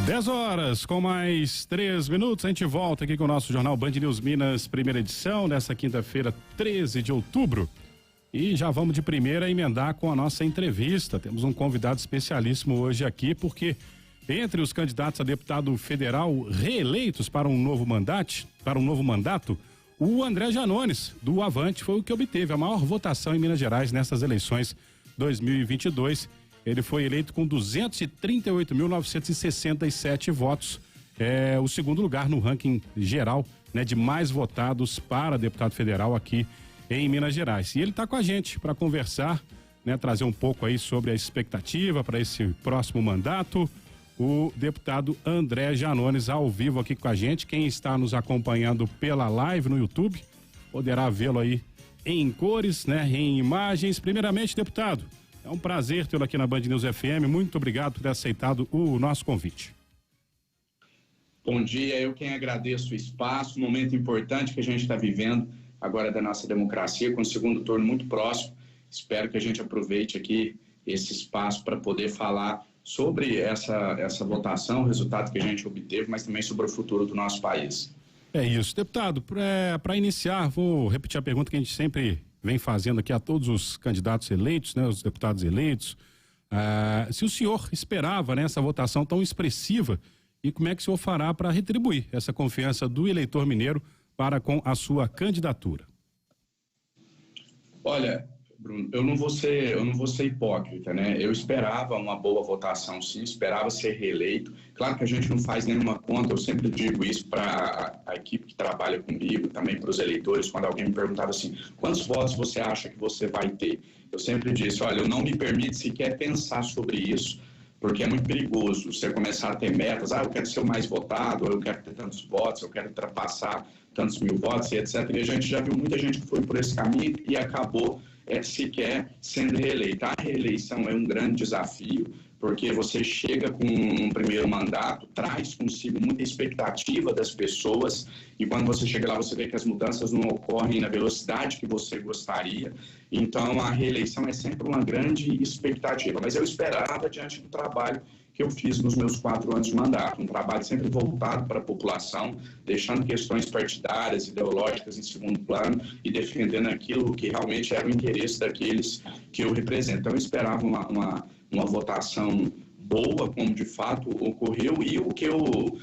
10 horas, com mais 3 minutos, a gente volta aqui com o nosso jornal Band News Minas, primeira edição, nessa quinta-feira, 13 de outubro. E já vamos de primeira emendar com a nossa entrevista. Temos um convidado especialíssimo hoje aqui, porque entre os candidatos a deputado federal reeleitos para um novo mandato, o André Janones, do Avante, foi o que obteve a maior votação em Minas Gerais nessas eleições 2022. Ele foi eleito com 238.967 votos. É o segundo lugar no ranking geral, né, de mais votados para deputado federal aqui em Minas Gerais. E ele está com a gente para conversar, né, trazer um pouco aí sobre a expectativa para esse próximo mandato. O deputado André Janones ao vivo aqui com a gente. Quem está nos acompanhando pela live no YouTube poderá vê-lo aí em cores, né, em imagens. Primeiramente, deputado, é um prazer tê-lo aqui na Band News FM. Muito obrigado por ter aceitado o nosso convite. Bom dia, eu quem agradeço o espaço, um momento importante que a gente está vivendo agora da nossa democracia, com o segundo turno muito próximo. Espero que a gente aproveite aqui esse espaço para poder falar sobre essa votação, o resultado que a gente obteve, mas também sobre o futuro do nosso país. É isso. Deputado, para iniciar, vou repetir a pergunta que a gente sempre vem fazendo aqui a todos os candidatos eleitos, né, os deputados eleitos. Se o senhor esperava, né, essa votação tão expressiva, e como é que o senhor fará para retribuir essa confiança do eleitor mineiro para com a sua candidatura? Olha, Bruno, eu não vou ser hipócrita, né? Eu esperava uma boa votação, sim, esperava ser reeleito. Claro que a gente não faz nenhuma conta, eu sempre digo isso para a equipe que trabalha comigo, também para os eleitores, quando alguém me perguntava assim, quantos votos você acha que você vai ter? Eu sempre disse, olha, eu não me permito sequer pensar sobre isso, porque é muito perigoso você começar a ter metas, eu quero ser o mais votado, eu quero ter tantos votos, eu quero ultrapassar tantos mil votos e etc. E a gente já viu muita gente que foi por esse caminho e acabou sequer sendo reeleita. A reeleição é um grande desafio, porque você chega com um primeiro mandato, traz consigo muita expectativa das pessoas, e quando você chega lá você vê que as mudanças não ocorrem na velocidade que você gostaria. Então a reeleição é sempre uma grande expectativa, mas eu esperava diante do trabalho que eu fiz nos meus 4 anos de mandato, um trabalho sempre voltado para a população, deixando questões partidárias, ideológicas em segundo plano e defendendo aquilo que realmente era o interesse daqueles que eu represento. Então eu esperava uma votação boa, como de fato ocorreu, e o que eu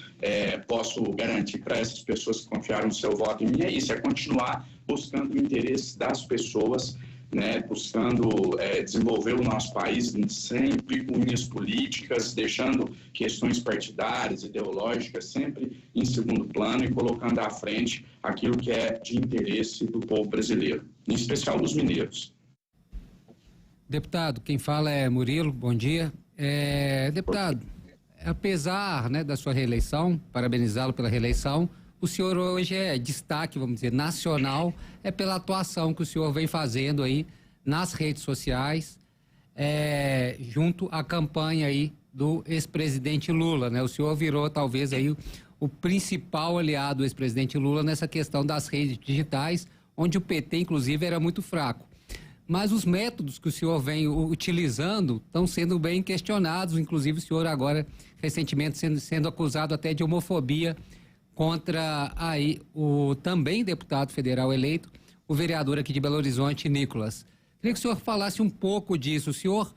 posso garantir para essas pessoas que confiaram seu voto em mim é isso, é continuar buscando o interesse das pessoas, né, buscando desenvolver o nosso país sem picuinhas políticas, deixando questões partidárias, ideológicas sempre em segundo plano e colocando à frente aquilo que é de interesse do povo brasileiro, em especial dos mineiros. Deputado, quem fala é Murilo, bom dia. Deputado, apesar, né, da sua reeleição, parabenizá-lo pela reeleição, o senhor hoje é destaque, vamos dizer, nacional, pela atuação que o senhor vem fazendo aí nas redes sociais, junto à campanha aí do ex-presidente Lula, né? O senhor virou talvez aí o principal aliado do ex-presidente Lula nessa questão das redes digitais, onde o PT inclusive era muito fraco. Mas os métodos que o senhor vem utilizando estão sendo bem questionados, inclusive o senhor agora, recentemente, sendo acusado até de homofobia contra aí o também deputado federal eleito, o vereador aqui de Belo Horizonte, Nicolas. Queria que o senhor falasse um pouco disso. O senhor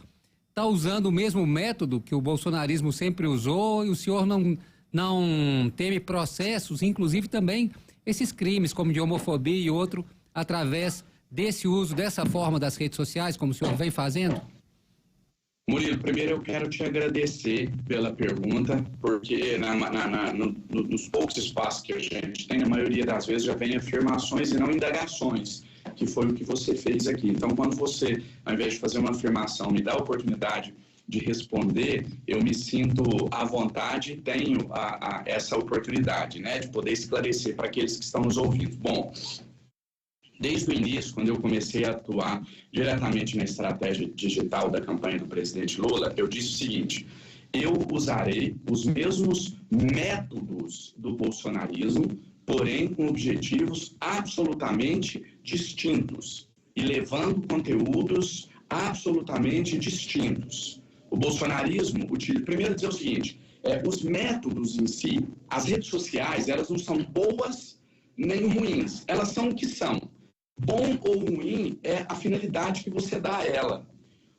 está usando o mesmo método que o bolsonarismo sempre usou e o senhor não teme processos, inclusive também esses crimes como de homofobia e outro, através desse uso, dessa forma das redes sociais, como o senhor vem fazendo? Murilo, primeiro eu quero te agradecer pela pergunta, porque nos poucos espaços que a gente tem, na maioria das vezes já vem afirmações e não indagações, que foi o que você fez aqui. Então, quando você, ao invés de fazer uma afirmação, me dá a oportunidade de responder, eu me sinto à vontade e tenho essa oportunidade, né, de poder esclarecer para aqueles que estão nos ouvindo. Bom, desde o início, quando eu comecei a atuar diretamente na estratégia digital da campanha do presidente Lula, eu disse o seguinte: eu usarei os mesmos métodos do bolsonarismo, porém com objetivos absolutamente distintos e levando conteúdos absolutamente distintos. O bolsonarismo, primeiro dizer o seguinte, Os métodos em si, as redes sociais, elas não são boas nem ruins, elas são o que são. Bom ou ruim é a finalidade que você dá a ela.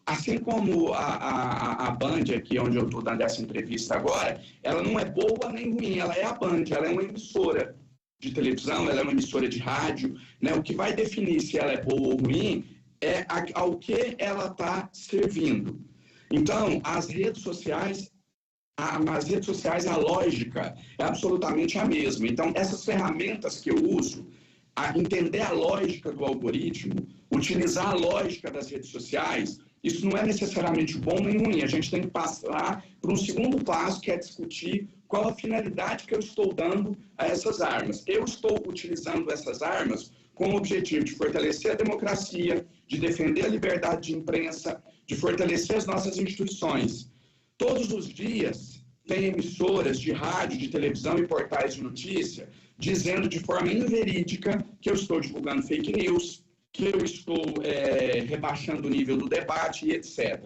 Assim como a Band, aqui onde eu estou dando essa entrevista agora, ela não é boa nem ruim, ela é a Band, ela é uma emissora de televisão, ela é uma emissora de rádio, né? O que vai definir se ela é boa ou ruim é ao que ela está servindo. Então, as redes sociais, a lógica é absolutamente a mesma. Então, essas ferramentas que eu uso, entender a lógica do algoritmo, utilizar a lógica das redes sociais, isso não é necessariamente bom nem ruim. A gente tem que passar para um segundo passo, que é discutir qual a finalidade que eu estou dando a essas armas. Eu estou utilizando essas armas com o objetivo de fortalecer a democracia, de defender a liberdade de imprensa, de fortalecer as nossas instituições. Todos os dias tem emissoras de rádio, de televisão e portais de notícia dizendo de forma inverídica que eu estou divulgando fake news, que eu estou rebaixando o nível do debate e etc.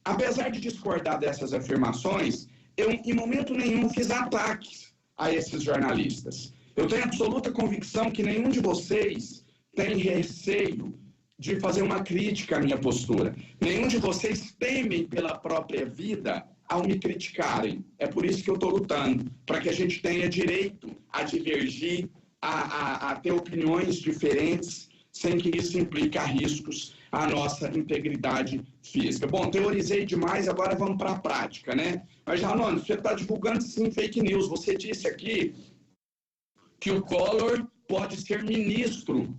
Apesar de discordar dessas afirmações, eu em momento nenhum fiz ataques a esses jornalistas. Eu tenho absoluta convicção que nenhum de vocês tem receio de fazer uma crítica à minha postura. Nenhum de vocês temem pela própria vida ao me criticarem. É por isso que eu estou lutando, para que a gente tenha direito a divergir, a ter opiniões diferentes, sem que isso implique a riscos à nossa integridade física. Bom, teorizei demais, agora vamos para a prática, né? Mas, Janone, você está divulgando sim fake news. Você disse aqui que o Collor pode ser ministro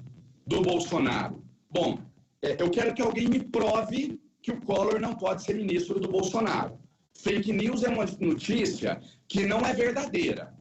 do Bolsonaro. Bom, eu quero que alguém me prove que o Collor não pode ser ministro do Bolsonaro. Fake news é uma notícia que não é verdadeira.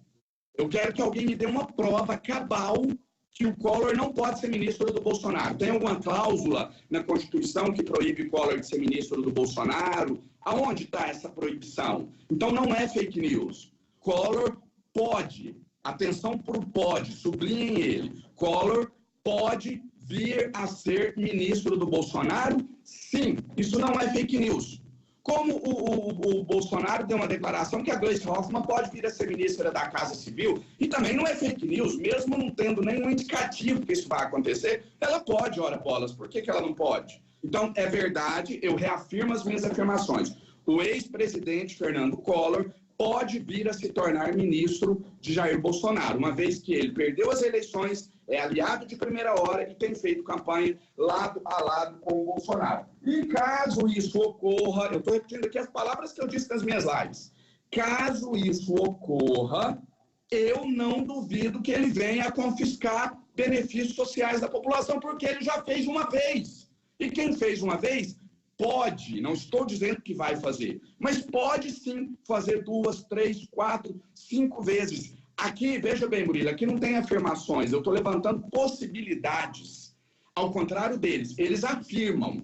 Eu quero que alguém me dê uma prova cabal que o Collor não pode ser ministro do Bolsonaro. Tem alguma cláusula na Constituição que proíbe o Collor de ser ministro do Bolsonaro? Aonde está essa proibição? Então não é fake news. Collor pode, atenção para o pode, sublinhem ele, Collor pode vir a ser ministro do Bolsonaro? Sim, isso não é fake news. Como o Bolsonaro deu uma declaração que a Gleisi Hoffmann pode vir a ser ministra da Casa Civil, e também não é fake news, mesmo não tendo nenhum indicativo que isso vai acontecer, ela pode, ora bolas, por que ela não pode? Então, é verdade, eu reafirmo as minhas afirmações. O ex-presidente Fernando Collor pode vir a se tornar ministro de Jair Bolsonaro, uma vez que ele perdeu as eleições, é aliado de primeira hora e tem feito campanha lado a lado com o Bolsonaro. E caso isso ocorra, eu estou repetindo aqui as palavras que eu disse nas minhas lives, caso isso ocorra, eu não duvido que ele venha a confiscar benefícios sociais da população, porque ele já fez uma vez. E quem fez uma vez pode, não estou dizendo que vai fazer, mas pode sim fazer 2, 3, 4, 5 vezes. Aqui, veja bem, Murilo, aqui não tem afirmações, eu estou levantando possibilidades. Ao contrário deles, eles afirmam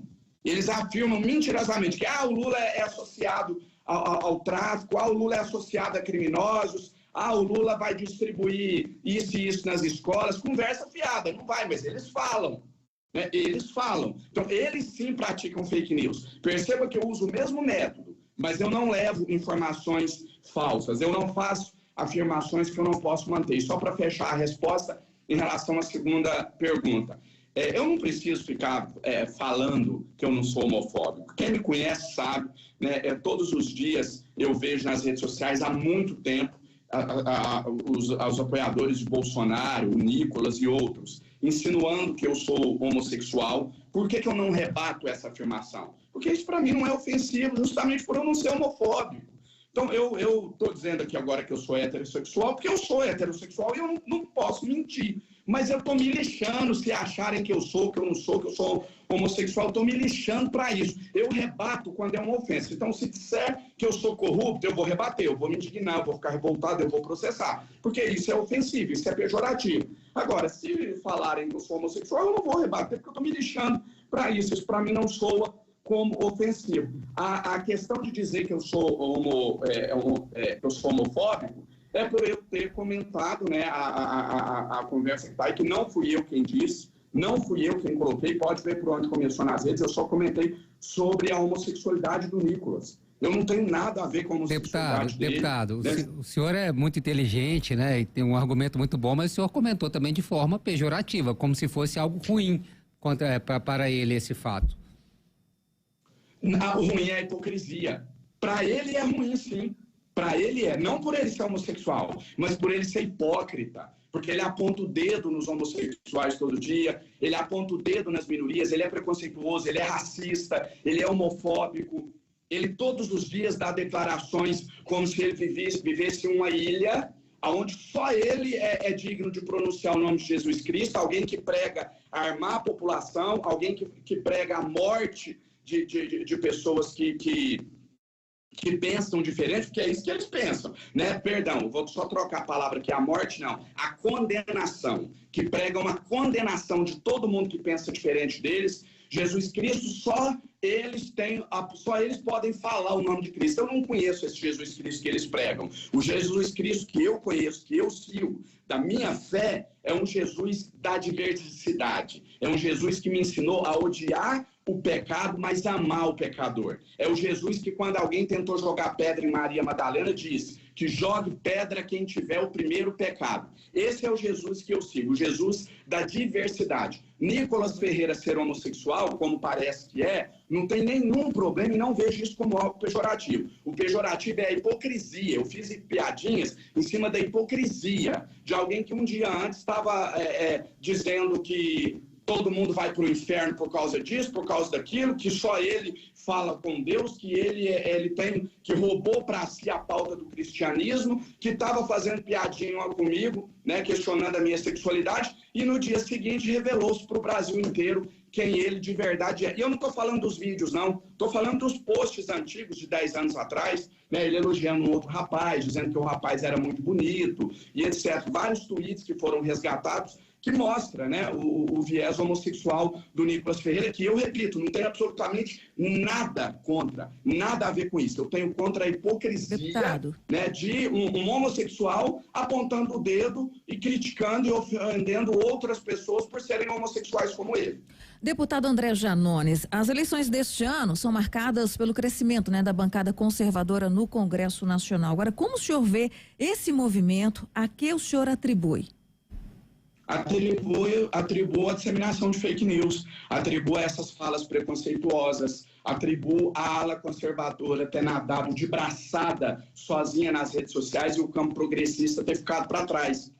mentirosamente que o Lula é associado ao tráfico, o Lula é associado a criminosos, o Lula vai distribuir isso e isso nas escolas. Conversa fiada, não vai, mas eles falam. Né? Eles falam. Então, eles sim praticam fake news. Perceba que eu uso o mesmo método, mas eu não levo informações falsas, eu não faço afirmações que eu não posso manter. E só para fechar a resposta em relação à segunda pergunta. Eu não preciso ficar falando que eu não sou homofóbico. Quem me conhece sabe, né, todos os dias eu vejo nas redes sociais há muito tempo os apoiadores de Bolsonaro, o Nicolas e outros, insinuando que eu sou homossexual. Por que eu não rebato essa afirmação? Porque isso para mim não é ofensivo, justamente por eu não ser homofóbico. Então, eu estou dizendo aqui agora que eu sou heterossexual, porque eu sou heterossexual e eu não posso mentir. Mas eu estou me lixando se acharem que eu sou, que eu não sou, que eu sou homossexual. Estou me lixando para isso. Eu rebato quando é uma ofensa. Então, se disser que eu sou corrupto, eu vou rebater, eu vou me indignar, eu vou ficar revoltado, eu vou processar. Porque isso é ofensivo, isso é pejorativo. Agora, se falarem que eu sou homossexual, eu não vou rebater, porque eu estou me lixando para isso. Isso para mim não soa como ofensivo. A questão de dizer que eu sou homofóbico é por eu ter comentado, né, a conversa que está aí, que não fui eu quem disse, não fui eu quem coloquei, pode ver por onde começou nas redes, eu só comentei sobre a homossexualidade do Nicolas. Eu não tenho nada a ver com a homossexualidade dele. Deputado, o senhor é muito inteligente, né? E tem um argumento muito bom, mas o senhor comentou também de forma pejorativa, como se fosse algo ruim para ele esse fato. O ruim é a hipocrisia. Para ele é ruim, sim. Para ele é. Não por ele ser homossexual, mas por ele ser hipócrita. Porque ele aponta o dedo nos homossexuais todo dia, ele aponta o dedo nas minorias, ele é preconceituoso, ele é racista, ele é homofóbico. Ele todos os dias dá declarações como se ele vivesse em uma ilha onde só ele é digno de pronunciar o nome de Jesus Cristo, alguém que prega armar a população, alguém que prega a morte de pessoas que pensam diferente, porque é isso que eles pensam, né? Perdão, vou só trocar a palavra aqui, a morte não, a condenação, que prega uma condenação de todo mundo que pensa diferente deles. Jesus Cristo, só eles podem falar o nome de Cristo. Eu não conheço esse Jesus Cristo que eles pregam. O Jesus Cristo que eu conheço, que eu sigo, da minha fé, é um Jesus da diversidade. É um Jesus que me ensinou a odiar o pecado, mas amar o pecador. É o Jesus que, quando alguém tentou jogar pedra em Maria Madalena, disse que jogue pedra quem tiver o primeiro pecado. Esse é o Jesus que eu sigo, o Jesus da diversidade. Nicolas Ferreira ser homossexual, como parece que não tem nenhum problema e não vejo isso como algo pejorativo. O pejorativo é a hipocrisia. Eu fiz piadinhas em cima da hipocrisia de alguém que um dia antes estava dizendo que todo mundo vai para o inferno por causa disso, por causa daquilo, que só ele fala com Deus, que que roubou para si a pauta do cristianismo, que estava fazendo piadinha comigo, né, questionando a minha sexualidade, e no dia seguinte revelou-se para o Brasil inteiro quem ele de verdade é. E eu não estou falando dos vídeos, não. Estou falando dos posts antigos de 10 anos atrás, né, ele elogiando um outro rapaz, dizendo que o rapaz era muito bonito, e etc. Vários tweets que foram resgatados, que mostra, né, o viés homossexual do Nicolas Ferreira, que eu repito, não tenho absolutamente nada contra, nada a ver com isso. Eu tenho contra a hipocrisia, né, de um homossexual apontando o dedo e criticando e ofendendo outras pessoas por serem homossexuais como ele. Deputado André Janones, as eleições deste ano são marcadas pelo crescimento, né, da bancada conservadora no Congresso Nacional. Agora, como o senhor vê esse movimento? A que o senhor atribui? Atribuo a disseminação de fake news, atribuo a essas falas preconceituosas, atribuo a ala conservadora ter nadado de braçada sozinha nas redes sociais e o campo progressista ter ficado para trás.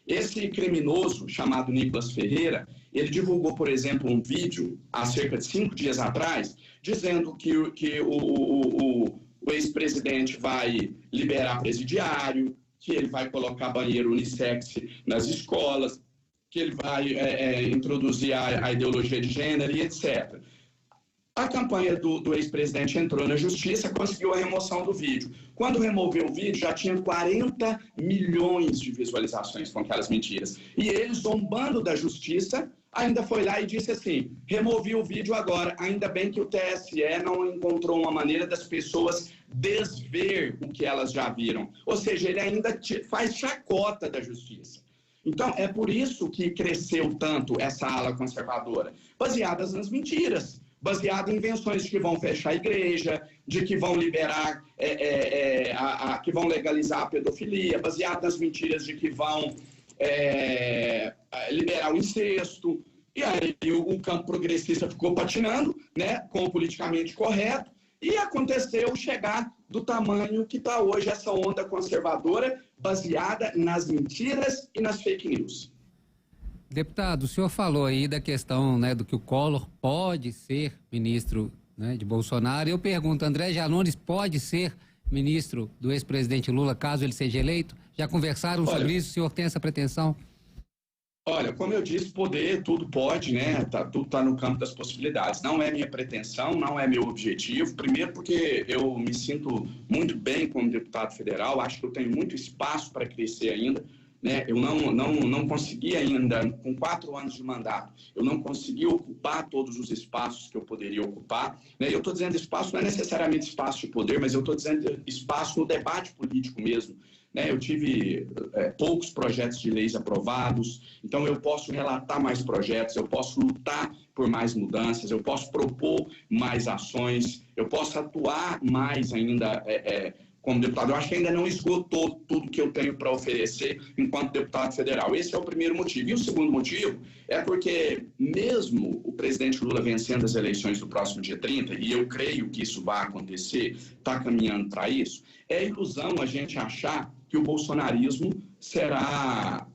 Esse criminoso, chamado Nicolas Ferreira, ele divulgou, por exemplo, um vídeo há cerca de 5 dias atrás, dizendo que o ex-presidente vai liberar presidiário, que ele vai colocar banheiro unissex nas escolas, que ele vai introduzir a ideologia de gênero e etc. A campanha do ex-presidente entrou na justiça, conseguiu a remoção do vídeo. Quando removeu o vídeo, já tinha 40 milhões de visualizações com aquelas mentiras. E ele, zombando da justiça, ainda foi lá e disse assim: removi o vídeo agora, ainda bem que o TSE não encontrou uma maneira das pessoas desver o que elas já viram. Ou seja, ele ainda faz chacota da justiça. Então, é por isso que cresceu tanto essa ala conservadora, baseadas nas mentiras, baseada em invenções de que vão fechar a igreja, de que vão liberar, que vão legalizar a pedofilia, baseada nas mentiras de que vão liberar o incesto. E aí o campo progressista ficou patinando, né, com o politicamente correto, e aconteceu chegar do tamanho que está hoje essa onda conservadora, baseada nas mentiras e nas fake news. Deputado, o senhor falou aí da questão, né, do que o Collor pode ser ministro, né, de Bolsonaro. Eu pergunto, André Janones pode ser ministro do ex-presidente Lula, caso ele seja eleito? Já conversaram sobre isso? O senhor tem essa pretensão? Olha, como eu disse, poder, tudo pode, né? Tudo está no campo das possibilidades. Não é minha pretensão, não é meu objetivo. Primeiro porque eu me sinto muito bem como deputado federal, acho que eu tenho muito espaço para crescer ainda. Né? Eu não consegui ainda, com 4 anos de mandato, eu não consegui ocupar todos os espaços que eu poderia ocupar. Né? Eu estou dizendo espaço, não é necessariamente espaço de poder, mas eu estou dizendo espaço no debate político mesmo. Né? Eu tive poucos projetos de leis aprovados, então eu posso relatar mais projetos, eu posso lutar por mais mudanças, eu posso propor mais ações, eu posso atuar mais ainda como deputado. Eu acho que ainda não esgotou tudo que eu tenho para oferecer enquanto deputado federal. Esse é o primeiro motivo. E o segundo motivo é porque, mesmo o presidente Lula vencendo as eleições do próximo dia 30, e eu creio que isso vai acontecer, está caminhando para isso, é ilusão a gente achar que o bolsonarismo será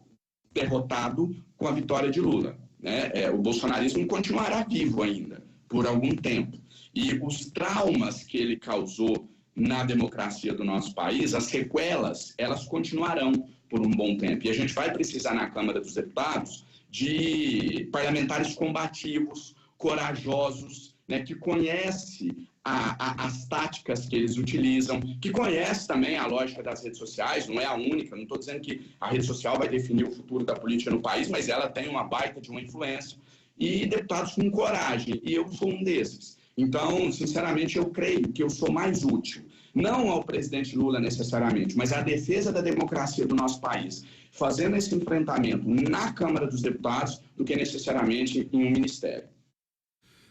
derrotado com a vitória de Lula, né? O bolsonarismo continuará vivo ainda por algum tempo. E os traumas que ele causou na democracia do nosso país, as sequelas, elas continuarão por um bom tempo. E a gente vai precisar na Câmara dos Deputados de parlamentares combativos, corajosos, né, que conhecem as táticas que eles utilizam, que conhece também a lógica das redes sociais, não é a única, não estou dizendo que a rede social vai definir o futuro da política no país, mas ela tem uma baita de uma influência, e deputados com coragem, e eu sou um desses. Então, sinceramente, eu creio que eu sou mais útil, não ao presidente Lula necessariamente, mas à defesa da democracia do nosso país, fazendo esse enfrentamento na Câmara dos Deputados, do que necessariamente em um ministério.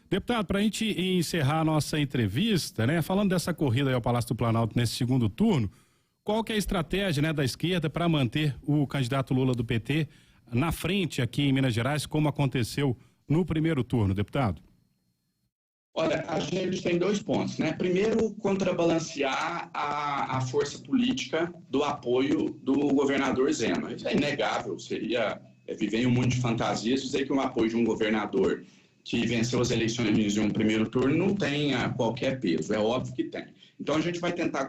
Deputado, para a gente encerrar a nossa entrevista, né, falando dessa corrida aí ao Palácio do Planalto nesse segundo turno, qual que é a estratégia, né, da esquerda para manter o candidato Lula do PT na frente aqui em Minas Gerais, como aconteceu no primeiro turno, deputado? Olha, a gente tem 2 pontos, né? Primeiro, contrabalancear a força política do apoio do governador Zema. Isso é inegável, seria viver em um mundo de fantasias dizer que o apoio de um governador que venceu as eleições em um primeiro turno não tenha qualquer peso, é óbvio que tem. Então a gente vai tentar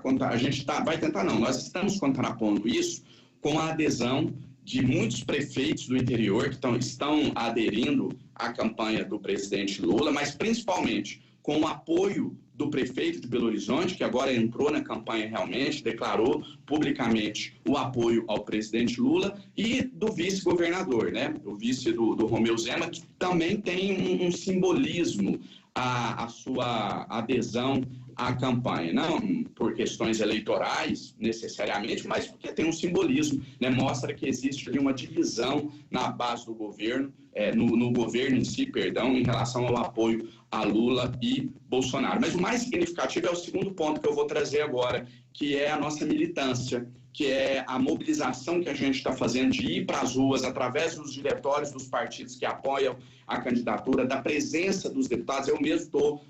nós estamos contrapondo isso com a adesão de muitos prefeitos do interior que estão aderindo à campanha do presidente Lula, mas principalmente com o apoio do prefeito de Belo Horizonte, que agora entrou na campanha realmente, declarou publicamente o apoio ao presidente Lula, e do vice-governador, né? O vice do Romeu Zema, que também tem um simbolismo a sua adesão à campanha, não por questões eleitorais necessariamente, mas porque tem um simbolismo, né? Mostra que existe ali uma divisão na base do governo, no governo em si, perdão, em relação ao apoio a Lula e Bolsonaro. Mas o mais significativo é o segundo ponto que eu vou trazer agora, que é a nossa militância, que é a mobilização que a gente está fazendo de ir para as ruas através dos diretórios dos partidos que apoiam a candidatura, da presença dos deputados. Eu mesmo estou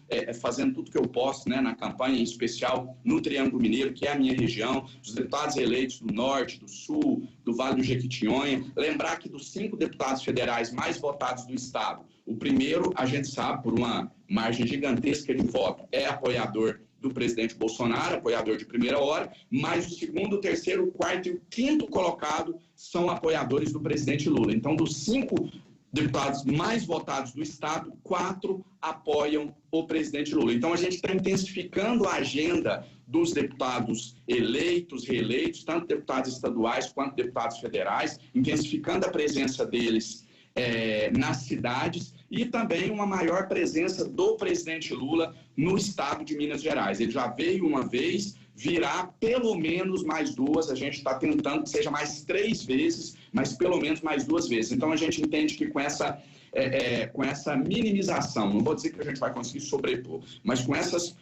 fazendo tudo que eu posso, né, na campanha, em especial no Triângulo Mineiro, que é a minha região, os deputados eleitos do Norte, do Sul, do Vale do Jequitinhonha. Lembrar que dos 5 deputados federais mais votados do Estado, o primeiro, a gente sabe, por uma margem gigantesca de voto, é apoiador do presidente Bolsonaro, apoiador de primeira hora, mas o segundo, o terceiro, o quarto e o quinto colocado são apoiadores do presidente Lula. Então, dos 5 deputados mais votados do Estado, 4 apoiam o presidente Lula. Então, a gente está intensificando a agenda dos deputados eleitos, reeleitos, tanto deputados estaduais quanto deputados federais, intensificando a presença deles nas cidades, e também uma maior presença do presidente Lula no estado de Minas Gerais. Ele já veio uma vez, virá pelo menos mais 2, a gente está tentando que seja mais 3 vezes, mas pelo menos mais 2 vezes. Então a gente entende que com essa minimização, não vou dizer que a gente vai conseguir sobrepor, mas com essas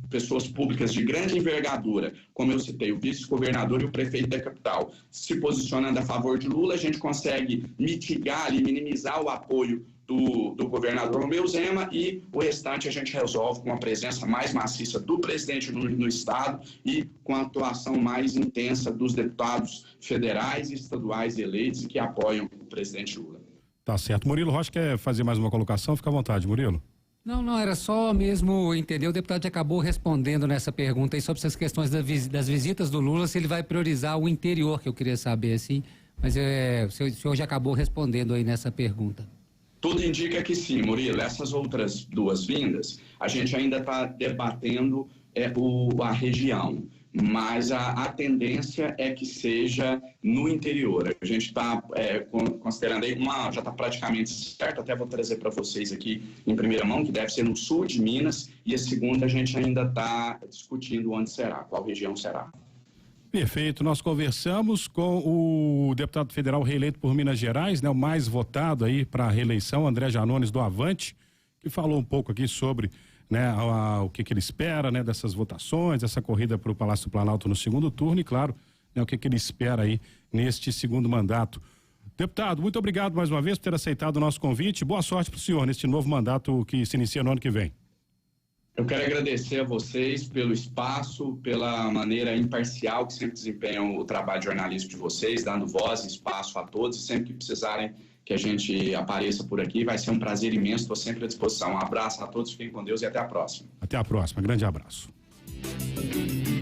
pessoas públicas de grande envergadura, como eu citei, o vice-governador e o prefeito da capital, se posicionando a favor de Lula, a gente consegue mitigar e minimizar o apoio do governador Romeu Zema, e o restante a gente resolve com a presença mais maciça do presidente no Estado e com a atuação mais intensa dos deputados federais e estaduais eleitos que apoiam o presidente Lula. Tá certo. Murilo Rocha quer fazer mais uma colocação? Fica à vontade, Murilo. Não, era só mesmo entender, o deputado acabou respondendo nessa pergunta aí sobre essas questões das visitas do Lula, se ele vai priorizar o interior, que eu queria saber, assim, mas o senhor já acabou respondendo aí nessa pergunta. Tudo indica que sim, Murilo. Essas outras 2 vindas, a gente ainda está debatendo a região, mas a tendência é que seja no interior. A gente está considerando aí já está praticamente certo, até vou trazer para vocês aqui em primeira mão, que deve ser no sul de Minas, e a segunda a gente ainda está discutindo onde será, qual região será. Perfeito, nós conversamos com o deputado federal reeleito por Minas Gerais, né, o mais votado aí para a reeleição, André Janones do Avante, que falou um pouco aqui sobre, né, o que ele espera, né, dessas votações, dessa corrida para o Palácio do Planalto no segundo turno e, claro, né, o que ele espera aí neste segundo mandato. Deputado, muito obrigado mais uma vez por ter aceitado o nosso convite. Boa sorte para o senhor neste novo mandato que se inicia no ano que vem. Eu quero agradecer a vocês pelo espaço, pela maneira imparcial que sempre desempenham o trabalho jornalístico de vocês, dando voz e espaço a todos. E sempre que precisarem que a gente apareça por aqui, vai ser um prazer imenso, estou sempre à disposição. Um abraço a todos, fiquem com Deus e até a próxima. Até a próxima, grande abraço.